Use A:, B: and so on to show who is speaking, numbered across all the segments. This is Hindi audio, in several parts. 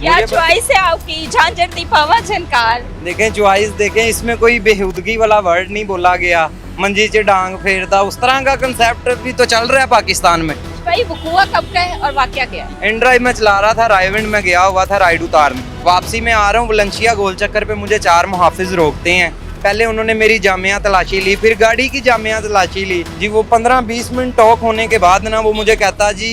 A: क्या चॉइस है आपकी? झांझर दी पावा झनकार।
B: देखें चॉइस देखें, इसमें कोई बेहुदगी वाला वर्ड नहीं बोला गया, मंजी से डांग फेरता उस तरह का कंसेप्ट भी तो चल रहा है पाकिस्तान में।
A: भाई वकूआ कब का है और वाकया क्या है?
B: एंड ड्राइव में चला रहा था, रायविंड में गया हुआ था राइड उतारने, वापसी में आ रहा हूँ वलंशिया गोल चक्कर पे मुझे 4 मुहाफिज रोकते हैं। पहले उन्होंने मेरी जामिया तलाशी ली, फिर गाड़ी की जामिया तलाशी ली जी। वो 15-20 मिनट टॉक होने के बाद ना वो मुझे कहता जी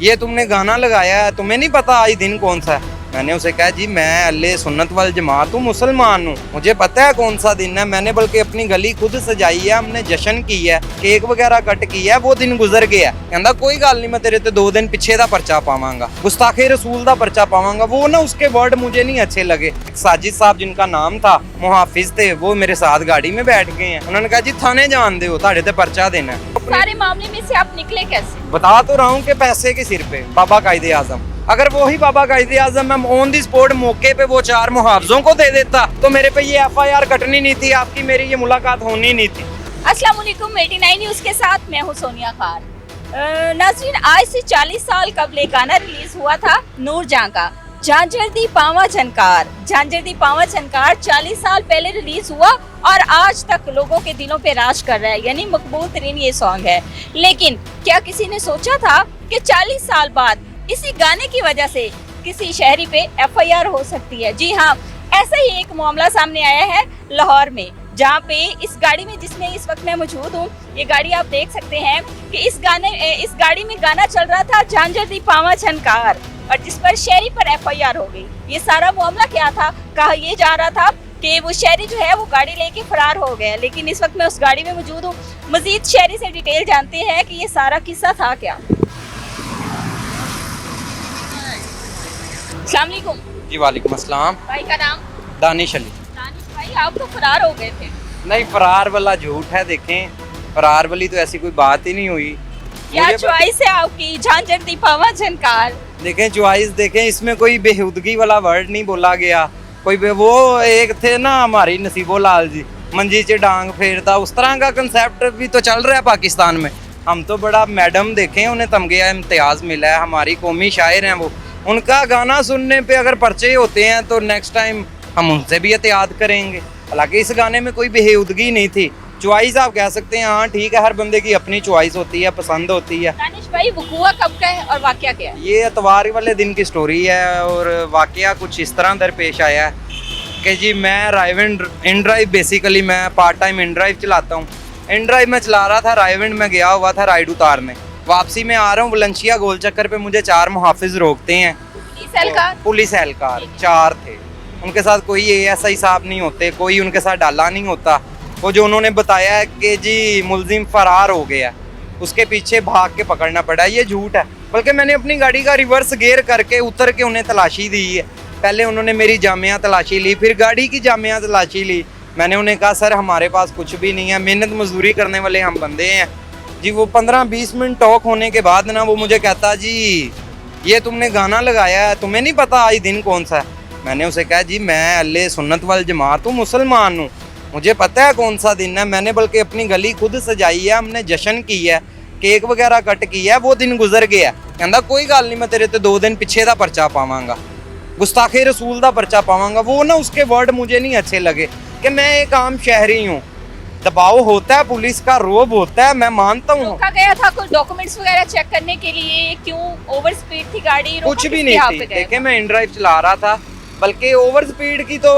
B: ये तुमने गाना लगाया है, तुम्हें नहीं पता आज दिन कौन सा है? मैंने उसे कहा जी मैं अल्ले सुन्नत वल जमात हूँ, मुसलमान हूँ, मुझे पता है कौन सा दिन है। मैंने बल्कि अपनी गली खुद सजाई है, हमने जश्न की है, केक वगैरह कट की है, वो दिन गुजर गया। कहता कोई गल नहीं, मैं तेरे ते 2 दिन पिछे दा परचा पावांगा, गुस्ताखे रसूल दा परचा पावांगा। वो ना उसके वर्ड मुझे नहीं अच्छे लगे। साजिद साहब जिनका नाम था, मुहाफिज थे, वो मेरे साथ गाड़ी में बैठ गए हैं। उन्होंने कहा जी थाने जान दे हो, ताड़े ते परचा देना है।
A: सारे मामले में से आप निकले कैसे?
B: बता तो रहा हूँ कि पैसे के सिर पे बाबा कायदे आजम, अगर वही बाबा कायदे आजम मैं ऑन दी स्पॉट मौके पे वो 4 मुहावजों को दे देता तो मेरे पे ये FIR कटनी नहीं थी, आपकी मेरी ये मुलाकात होनी नहीं थी।
A: अस्सलाम वालेकुम, 89 न्यूज़ के साथ मैं हूं सोनिया खान। नाज़रीन, आज से 40 साल कबल गाना रिलीज हुआ था नूरजहां का, झांझर दी पावा झनकार। झांझर दी पावा झनकार 40 साल पहले रिलीज हुआ और आज तक लोगों के दिलों पे राज कर रहा है, यानी मकबूल तरीन ये सॉन्ग है। लेकिन क्या किसी ने सोचा था कि 40 साल बाद इसी गाने की वजह से किसी शहरी पे FIR हो सकती है? जी हाँ, ऐसा ही एक मामला सामने आया है लाहौर में, जहाँ पे इस गाड़ी में जिसमें इस वक्त मैं मौजूद हूँ, ये गाड़ी आप देख सकते हैं कि इस गाड़ी में गाना चल रहा था झांझर दी पावा झनकार, और जिस पर शहरी पर FIR हो गई। ये सारा मामला क्या था? कहा यह जा रहा था कि वो शहरी जो है वो गाड़ी लेके फरार हो गया, लेकिन इस वक्त मैं उस गाड़ी में मौजूद हूँ। मजीद शहरी से डिटेल जानते हैं कि ये सारा किस्सा था क्या। अस्सलाम वालेकुम।
B: जी वालेकुम अस्सलाम।
A: भाई का नाम?
B: दानिश अली।
A: दानिश भाई, आप तो फरार हो गए थे।
B: नहीं, फरार वाला झूठ है। देखें फरार वाली तो ऐसी कोई बात ही नहीं हुई।
A: क्या चॉइस है आपकी? झांझर दी पावा झनकार।
B: देखें चॉइस देखें, इसमें कोई बेहुदगी वाला वर्ड नहीं बोला गया। कोई वो एक थे ना हमारी नसीबो लाल जी, मंजी से डांग फेरता उस तरह का कंसेप्ट भी तो चल रहा है पाकिस्तान में। हम तो बड़ा मैडम देखें, उन्हें तमगा इम्तियाज मिला है, हमारी कौमी शायर हैं वो। उनका गाना सुनने पे अगर पर्चे होते हैं तो नेक्स्ट टाइम हम उनसे भी एहतियात करेंगे। हालांकि इस गाने में कोई बेहुदगी नहीं थी। चॉइस आप कह सकते हैं, हाँ ठीक है, हर बंदे की अपनी चॉइस होती है, पसंद होती है।
A: दानिश भाई, वकूआ कब का है और वाकया क्या है?
B: ये एतवार वाले दिन की स्टोरी है और वाकया कुछ इस तरह दरपेश आया है कि जी मैं रायविंड इन ड्राइव, बेसिकली मैं पार्ट टाइम इन ड्राइव चलाता हूँ। इन ड्राइव में चला रहा था, रायविंड में गया हुआ था राइड उतारने, वापसी में आ रहा हूँ वलंशिया गोल चक्कर पे मुझे 4 मुहाफिज रोकते हैं। पुलिस एहलकार 4 थे, उनके साथ कोई ASI साहब नहीं होते, कोई उनके साथ डाला नहीं होता। वो जो उन्होंने बताया है कि जी मुलजिम फरार हो गया, उसके पीछे भाग के पकड़ना पड़ा, ये झूठ है। बल्कि मैंने अपनी गाड़ी का रिवर्स गियर करके उतर के उन्हें तलाशी दी है। पहले उन्होंने मेरी जामिया तलाशी ली, फिर गाड़ी की जामिया तलाशी ली। मैंने उन्हें कहा सर हमारे पास कुछ भी नहीं है, मेहनत मजदूरी करने वाले हम बंदे हैं जी। वो 15-20 मिनट टॉक होने के बाद ना वो मुझे कहता जी ये तुमने गाना लगाया है, तुम्हें नहीं पता आज दिन कौन सा है? मैंने उसे कहा जी मैं अल्ले सुन्नत वल जमात हूँ, मुसलमान हूँ, मुझे पता है कौन सा दिन है। मैंने बल्कि अपनी गली खुद सजाई है, हमने जश्न की है, केक वगैरह कट की है, वो दिन गुजर गया। कहता कोई गल नहीं, मैं तेरे ते 2 दिन पिछे दा परचा पावांगा, गुस्ताखे रसूल दा परचा पावांगा। वो ना उसके वर्ड मुझे नहीं अच्छे लगे कि मैं एक आम शहरी हूँ। दबाव होता है, पुलिस का रोब होता है, मैं मानता हूँ।
A: रोका गया था कुछ डॉक्यूमेंट्स वगैरह चेक करने के लिए? क्यों ओवर स्पीड थी गाड़ी?
B: कुछ भी नहीं थी। देखे मैं इन ड्राइव चला रहा था, बल्कि ओवर स्पीड की तो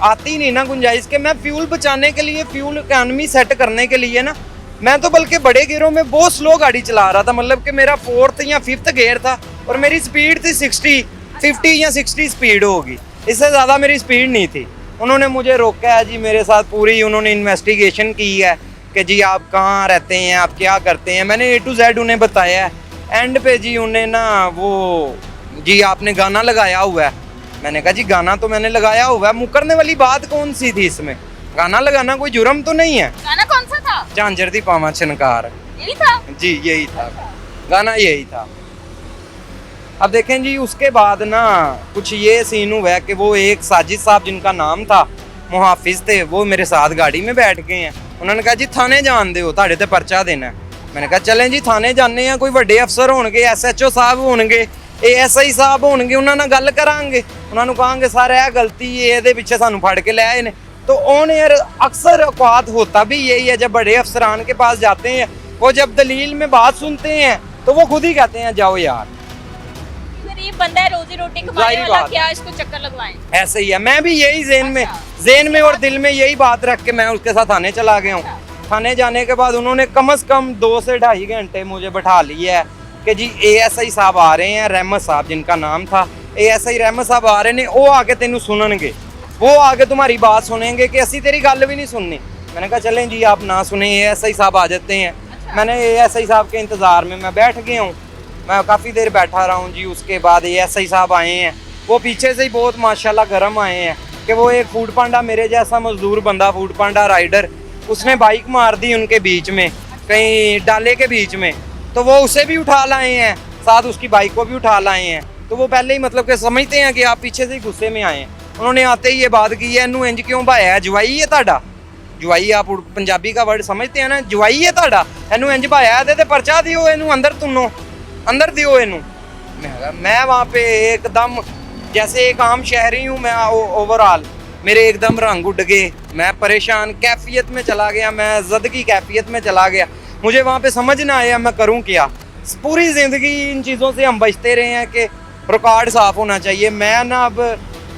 B: आती नहीं ना गुंजाइश के। मैं फ्यूल बचाने के लिए, फ्यूल इकॉनमी सेट करने के लिए ना, मैं तो बल्कि बड़े गियरों में बहुत स्लो गाड़ी चला रहा था। मतलब कि मेरा 4th या 5th गियर था और मेरी स्पीड थी 50 या 60 स्पीड होगी, इससे ज़्यादा मेरी स्पीड नहीं थी। उन्होंने मुझे रोका है जी, मेरे साथ पूरी उन्होंने इन्वेस्टिगेशन की है कि जी आप कहाँ रहते हैं, आप क्या करते हैं। मैंने A to Z उन्हें बताया है। एंड पे जी उन्हें ना वो जी आपने गाना लगाया हुआ है। मैंने कहा जी गाना तो मैंने लगाया हुआ है, मुकरने वाली बात कौन सी थी इसमें? गाना लगाना कोई जुर्म तो नहीं है।
A: गाना कौन सा था?
B: झांझर दी पावा झनकार।
A: यही था
B: जी, यही था गाना, यही था। अब देखें जी उसके बाद ना कुछ ये सीन हुआ है कि वो एक साजिद साहब जिनका नाम था, मुहाफिज थे, वो मेरे साथ गाड़ी में बैठ गए हैं। उन्होंने कहा जी थाने जान दे हो, ताड़े ते परचा देना है। मैंने कहा चलें जी थाने जाने हैं, कोई बड़े अफसर होंगे, SHO साहब होंगे ASI ਸਾਹਿਬ ਹੋਣਗੇ, ਉਹਨਾਂ ਨਾਲ ਗੱਲ ਕਰਾਂਗੇ, ਉਹਨਾਂ ਨੂੰ ਕਹਾਂਗੇ ਸਰ ਇਹ गलती ਇਹਦੇ ਪਿੱਛੇ ਸਾਨੂੰ ਫੜ के ले आए ने। तो ऑन एयर अक्सर औकात होता भी यही है, जब बड़े अफसरान के पास जाते हैं वो जब दलील में बात सुनते हैं तो वो खुद ही कहते हैं जाओ यार,
A: गरीब बंदा है, रोजी रोटी कमाने
B: जाहिर
A: वाला,
B: बात।
A: क्या इसको चक्कर लगवाएं।
B: ऐसे ही है। मैं भी यही
A: अच्छा।
B: जेन में और दिल में यही बात रख के मैं उसके साथ थाने चला गया हूँ। थाने जाने के बाद उन्होंने कम से कम 2 से 2.5 घंटे मुझे बैठा लिया है कि जी ASI साहब आ रहे हैं, रहमत साहब जिनका नाम था, ASI रहमत साहब आ रहे ने, वो आके तेनू सुननगे, वो आगे तुम्हारी बात सुनेंगे कि असी तेरी गल भी नहीं सुननी। मैंने कहा चलें जी आप ना सुने, ASI साहब आ जाते हैं। मैंने ASI साहब के इंतज़ार में मैं बैठ गया हूँ, मैं काफ़ी देर बैठा रहा हूँ जी। उसके बाद ASI साहब आए हैं, वो पीछे से ही बहुत माशाल्लाह गर्म आए हैं कि वो एक फूड पांडा मेरे जैसा मजदूर बंदा, फूड पांडा राइडर, उसने बाइक मार दी उनके बीच में, कहीं डाले के बीच में, तो वो उसे भी उठा लाए हैं, साथ उसकी बाइक को भी उठा लाए हैं। तो वो पहले ही मतलब कि समझते हैं कि आप पीछे से ही गुस्से में आए हैं। उन्होंने आते ही ये बात की है, इनू इंज क्यों भाया है, जवाई है ताड़ा, जवाई आप पंजाबी का वर्ड समझते हैं ना, जवाई है ताड़ा, इनू इंज भाया है ते परचा दियो, इनू अंदर तुनो, अंदर दियो इनू। मैं वहाँ पे एकदम जैसे एक आम शहरी हूँ मैं, ओवरऑल मेरे एकदम रंग उड़ गए, मैं परेशान कैफियत में चला गया, मैं जद की कैफियत में चला गया। मुझे वहाँ पे समझ ना आया मैं करूँ क्या। पूरी ज़िंदगी इन चीज़ों से हम बचते रहे हैं कि रिकॉर्ड साफ़ होना चाहिए। मैं ना अब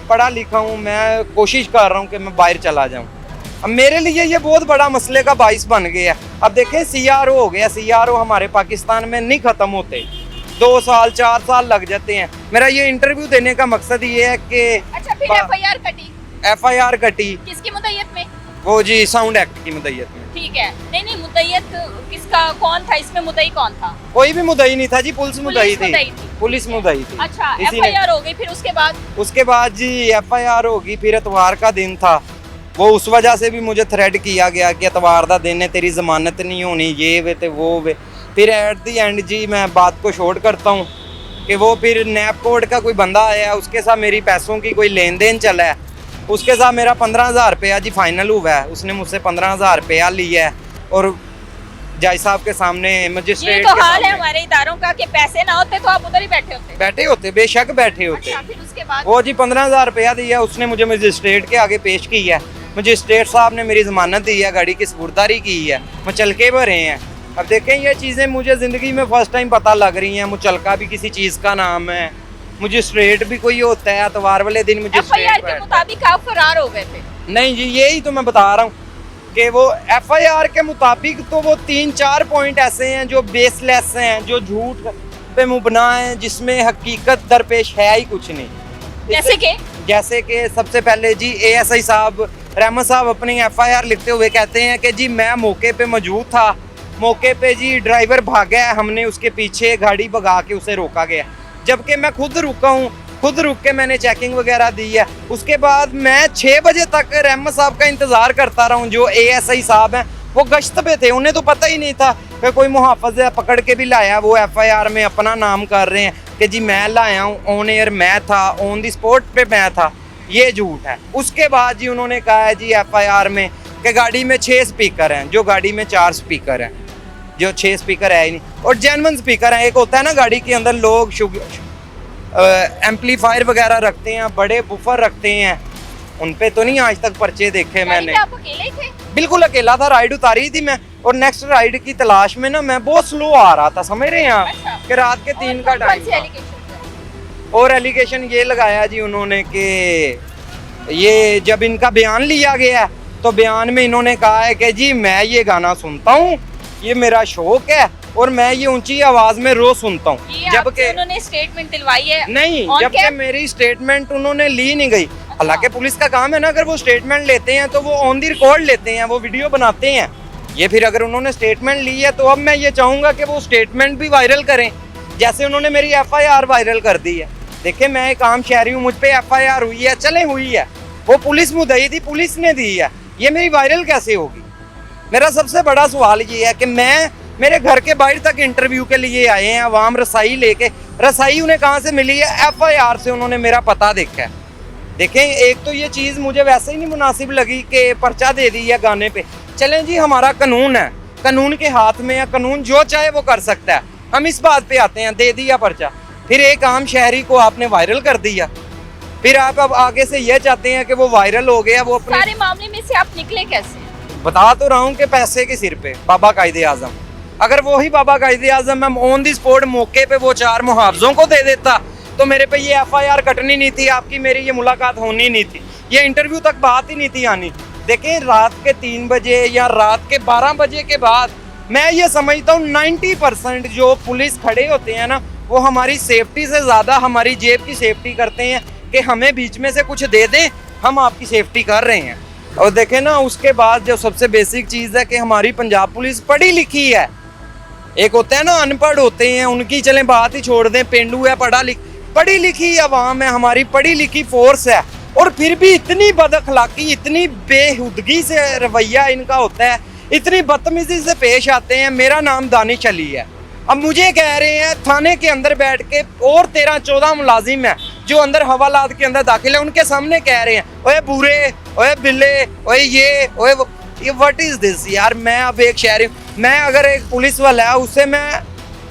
B: पढ़ा लिखा हूँ, मैं कोशिश कर रहा हूँ कि मैं बाहर चला जाऊँ। अब मेरे लिए ये बहुत बड़ा मसले का बाइस बन गया। अब देखें CRO हो गया, CRO हमारे पाकिस्तान में नहीं ख़त्म होते, 2 साल 4 साल लग जाते हैं। मेरा ये इंटरव्यू देने का मकसद ये है कि
A: अच्छा फिर FIR कटी,
B: FIR कटी,
A: किसकी मुद्दत में?
B: वो जी साउंड एक्ट की मुद्दत में।
A: ठीक है, नहीं नहीं मुद्दत किसका, कौन था इसमें, मुद्दई कौन था?
B: कोई भी मुद्दई नहीं था जी, पुलिस मुद्दई
A: मुद्दई
B: थी,
A: थी।
B: पुलिस मुद्दई थी।
A: अच्छा
B: इसी ने-
A: FIR हो गई, फिर उसके बाद
B: जी FIR होगी, फिर इतवार का दिन था, वो उस वजह से भी मुझे थ्रेड किया गया कि इतवार का दिन है, तेरी जमानत नहीं होनी, ये वे ते वो वे। फिर एट दी एंड जी मैं बात को शॉर्ट करता हूँ कि वो फिर नैप कोड का कोई बंदा आया, उसके साथ मेरी पैसों की कोई लेन देन चला है, उसके साथ मेरा 15,000 रुपया जी फाइनल हुआ है। उसने मुझसे 15,000 रुपया लिया है और जज साहब के सामने,
A: ये
B: मजिस्ट्रेट
A: तो
B: के
A: हाल है
B: सामने
A: हमारे इदारों का कि पैसे ना होते तो आप उधर ही बैठे होते।
B: बेशक बैठे होते।
A: अच्छा फिर उसके बाद
B: वो जी 15,000 रुपया दिया उसने, मुझे मजिस्ट्रेट के आगे पेश किया है। मजिस्ट्रेट साहब ने मेरी जमानत दी है, गाड़ी की सपुर्दारी की है, मुचलके भरे हैं। अब देखें ये चीज़ें मुझे ज़िंदगी में फ़र्स्ट टाइम पता लग रही हैं। मुचलका भी किसी चीज़ का नाम है, मजिस्ट्रेट भी कोई होता है, इतवार वाले दिन
A: FIR के
B: मजिस्ट्रेट।
A: मुताबिक आप फरार हो गए थे।
B: नहीं जी, यही तो मैं बता रहा हूँ कि वो FIR के मुताबिक तो वो 3-4 पॉइंट ऐसे हैं जो बेसलेस हैं, जो झूठ पे मुबना हैं, जिसमें हकीकत दरपेश है ही कुछ नहीं। जैसे कि सबसे पहले जी ASI साहब रहमत साहब अपनी FIR लिखते हुए कहते हैं कि जी मैं मौके पे मौजूद था, मौके पे जी ड्राइवर भागा है, हमने उसके पीछे गाड़ी भगा के उसे रोका गया, जबकि मैं खुद रुका हूँ, खुद रुक के मैंने चेकिंग वगैरह दी है। उसके बाद मैं 6 बजे तक रहमत साहब का इंतज़ार करता रहा हूँ। जो ASI साहब हैं वो गश्त पे थे, उन्हें तो पता ही नहीं था कि कोई मुहाफ़िज़ है, पकड़ के भी लाया। वो FIR में अपना नाम कर रहे हैं कि जी मैं लाया हूँ, ऑन एयर मैं था, ऑन दी स्पॉट पे मैं था, ये झूठ है। उसके बाद जी उन्होंने कहा है जी FIR में कि गाड़ी में 6 स्पीकर हैं, जो गाड़ी में 4 स्पीकर हैं, जो 6 स्पीकर है ही नहीं, और जेन्युइन स्पीकर हैं। एक होता है ना गाड़ी के अंदर लोग एम्पलीफायर वगैरह रखते हैं, बड़े बुफर रखते हैं, उन पे तो नहीं आज तक पर्चे देखे मैंने।
A: आप अकेले ही थे?
B: बिल्कुल अकेला था, राइड उतारी थी मैं, और नेक्स्ट राइड की तलाश में ना मैं बहुत स्लो आ रहा था, समझ रहे हैं आप?
A: अच्छा।
B: कि रात के 3 का टाइम था। और एलिगेशन ये लगाया जी उन्होंने कि ये जब इनका बयान लिया गया तो बयान में इन्होंने कहा है कि जी मैं ये गाना सुनता हूँ, ये मेरा शौक है, और मैं ये ऊंची आवाज में रोज सुनता हूँ।
A: जबकि उन्होंने स्टेटमेंट दिलवाई है?
B: नहीं, जबकि मेरी स्टेटमेंट उन्होंने ली नहीं गई। हालांकि पुलिस का काम है ना, अगर वो स्टेटमेंट लेते हैं तो वो ऑन दी रिकॉर्ड लेते हैं, वो वीडियो बनाते हैं। ये फिर अगर उन्होंने स्टेटमेंट ली है तो अब मैं ये चाहूँगा कि वो स्टेटमेंट भी वायरल करें, जैसे उन्होंने मेरी FIR वायरल कर दी है। देखिए मैं एक आम शहरी हूँ, मुझ पर FIR हुई है, चले हुई है, वो पुलिस मुद्दई थी, पुलिस ने दी है, ये मेरी वायरल कैसे होगी? मेरा सबसे बड़ा सवाल ये है कि मेरे घर के बाहर तक इंटरव्यू के लिए आए हैं अवाम, रसाई लेके, रसाई उन्हें कहाँ से मिली है? FIR से उन्होंने मेरा पता देखा है। देखें एक तो ये चीज़ मुझे वैसे ही नहीं मुनासिब लगी कि पर्चा दे दी है गाने पे। चलें जी, हमारा कानून है, कानून के हाथ में है, कानून जो चाहे वो कर सकता है। हम इस बात पे आते हैं, दे दिया पर्चा, फिर एक आम शहरी को आपने वायरल कर दिया, फिर आप अब आगे से ये चाहते हैं कि वो वायरल हो गया, वो अपने
A: सारे मामले में से आप निकले कैसे?
B: बता तो रहा हूँ कि पैसे के सिर पे बाबा कायदे आजम, अगर वही बाबा कायदे आजम मैं ऑन दी स्पॉट मौके पे वो 4 मुहावजों को दे देता तो मेरे पे ये FIR कटनी नहीं थी, आपकी मेरी ये मुलाकात होनी नहीं थी, ये इंटरव्यू तक बात ही नहीं थी आनी। देखें, रात के 3 बजे या रात के 12 बजे के बाद मैं ये समझता हूँ 90% जो पुलिस खड़े होते हैं ना, वो हमारी सेफ्टी से ज़्यादा हमारी जेब की सेफ्टी करते हैं कि हमें बीच में से कुछ दे दें, हम आपकी सेफ्टी कर रहे हैं। और देखें ना, उसके बाद जो सबसे बेसिक चीज़ है कि हमारी पंजाब पुलिस पढ़ी लिखी है। एक होता है ना अनपढ़ होते हैं, उनकी चलें बात ही छोड़ दें, पेंडू है, पढ़ी लिखी अवाम है, हमारी पढ़ी लिखी फोर्स है, और फिर भी इतनी बदअखलाकी, इतनी बेहुदगी से रवैया इनका होता है, इतनी बदतमीजी से पेश आते हैं। मेरा नाम दानिश अली है, अब मुझे कह रहे हैं थाने के अंदर बैठ के और 13-14 मुलाजिम है जो अंदर हवालात के अंदर दाखिल है, उनके सामने कह रहे हैं ओए बुरे, ओए बिल्ले, ओए ये, ओए वो, ये व्हाट इज दिस यार। मैं अब एक शहरी, मैं अगर एक पुलिस वाला है उससे मैं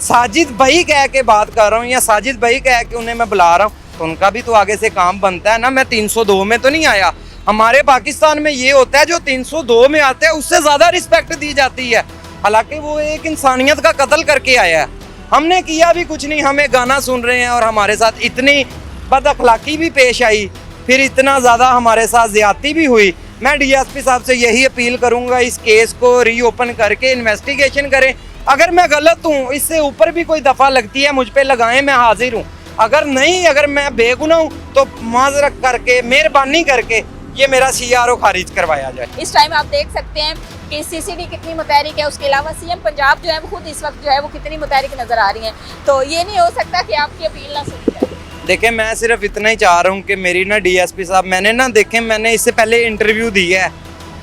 B: साजिद भाई कह के बात कर रहा हूँ या साजिद भाई कह के उन्हें मैं बुला रहा हूँ, तो उनका भी तो आगे से काम बनता है ना। मैं 302 में तो नहीं आया, हमारे पाकिस्तान में ये होता है जो 302 में आते हैं उससे ज़्यादा रिस्पेक्ट दी जाती है, हालांकि वो एक इंसानियत का कत्ल करके आया है। हमने किया भी कुछ नहीं, हमें गाना सुन रहे हैं और हमारे साथ इतनी बदअखलाकी भी पेश आई, फिर इतना ज़्यादा हमारे साथ ज़्यादती भी हुई। मैं DSP साहब से यही अपील करूँगा, इस केस को रीओपन करके इन्वेस्टिगेशन करें। अगर मैं गलत हूँ, इससे ऊपर भी कोई दफ़ा लगती है मुझ पर लगाएं, मैं हाजिर हूँ। अगर नहीं, अगर मैं बेगुनाह हूँ तो माजरत करके, मेहरबानी करके ये मेरा CRO खारिज करवाया जाए।
A: इस टाइम आप देख सकते हैं कि CCD कितनी मुतहरिक है, उसके अलावा CM पंजाब जो है वो खुद इस वक्त जो है वो कितनी मुतहरिक नजर आ रही हैं, तो ये नहीं हो सकता कि आपकी अपील ना सुनी जाए।
B: देखें, मैं सिर्फ इतना ही चाह रहा हूँ कि मेरी ना DSP साहब, मैंने ना देखें, मैंने इससे पहले इंटरव्यू दी है,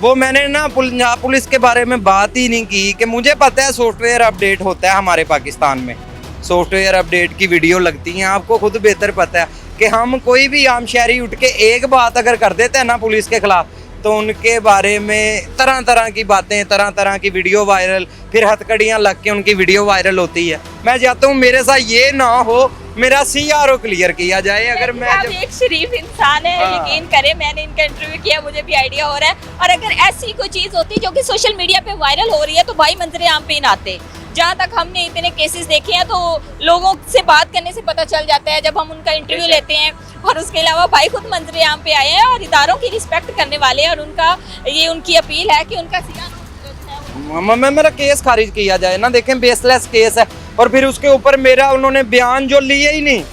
B: वो मैंने ना पंजाब पुलिस के बारे में बात ही नहीं की कि मुझे पता है सॉफ्टवेयर अपडेट होता है हमारे पाकिस्तान में, सॉफ्टवेयर अपडेट की वीडियो लगती हैं, आपको खुद बेहतर पता है कि हम कोई भी आम शहरी उठ के एक बात अगर कर देते हैं ना पुलिस के खिलाफ, तो उनके बारे में तरह तरह की बातें, तरह तरह की वीडियो वायरल, फिर हथकड़ियाँ लग के उनकी वीडियो वायरल होती है। मैं चाहता हूँ मेरे साथ ये ना हो, मेरा CRO क्लियर किया जाए। अगर मैं
A: आप एक शरीफ इंसान है, यकीन करें, मैंने इनका इंटरव्यू किया, मुझे भी आइडिया हो रहा है, और अगर ऐसी कोई चीज़ होती जो कि सोशल मीडिया पे वायरल हो रही है तो भाई मंजरे आम पे ही ना आते। जहाँ तक हमने इतने केसेस देखे हैं तो लोगों से बात करने से पता चल जाता है जब हम उनका इंटरव्यू लेते हैं, और उसके अलावा भाई खुद मंजरे आम पे आए हैं और इदारों की रिस्पेक्ट करने वाले हैं, और उनका ये उनकी अपील है कि उनका
B: मेरा केस खारिज किया जाए ना। देखें, बेसलेस केस है, और फिर उसके ऊपर मेरा उन्होंने बयान जो लिए ही नहीं,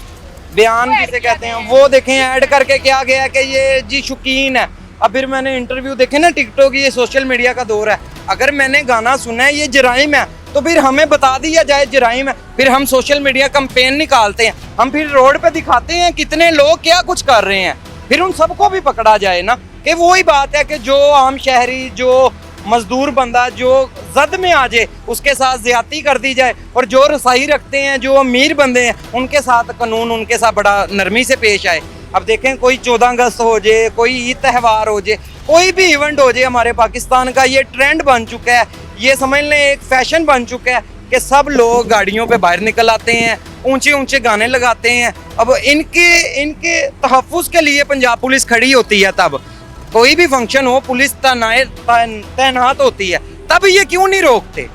B: बयान किसे कहते हैं, वो देखें ऐड करके क्या गया कि ये जी शौकीन है। अब फिर मैंने इंटरव्यू देखे ना, टिकटॉक, ये सोशल मीडिया का दौर है, अगर मैंने गाना सुना है ये जराइम है तो फिर हमें बता दिया जाए जराइम है, फिर हम सोशल मीडिया कैंपेन निकालते हैं, हम फिर रोड पे दिखाते हैं कितने लोग क्या कुछ कर रहे हैं, फिर उन सबको भी पकड़ा जाए ना। कि वही बात है कि जो आम शहरी, जो मजदूर बंदा जो जद में आ जाए उसके साथ ज्यादती कर दी जाए, और जो रसाई रखते हैं, जो अमीर बंदे हैं, उनके साथ कानून उनके साथ बड़ा नरमी से पेश आए। अब देखें, कोई 14 अगस्त हो जाए, कोई ईद त्यौहार हो जाए, कोई भी इवेंट हो जाए, हमारे पाकिस्तान का ये ट्रेंड बन चुका है, ये समझ लें एक फैशन बन चुका है कि सब लोग गाड़ियों पे बाहर निकल आते हैं, ऊंचे ऊंचे गाने लगाते हैं। अब इनके तहफ़्फ़ुज़ के लिए पंजाब पुलिस खड़ी होती है, तब कोई भी फंक्शन हो पुलिस तैनात होती है, तब ये क्यों नहीं रोकते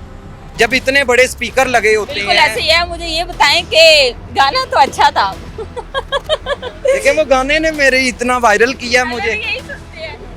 B: जब इतने बड़े स्पीकर लगे होते हैं।
A: बिल्कुल ऐसे ही है। मुझे ये बताएं कि गाना तो अच्छा था
B: देखिए, वो गाने ने मेरे इतना वायरल किया मुझे।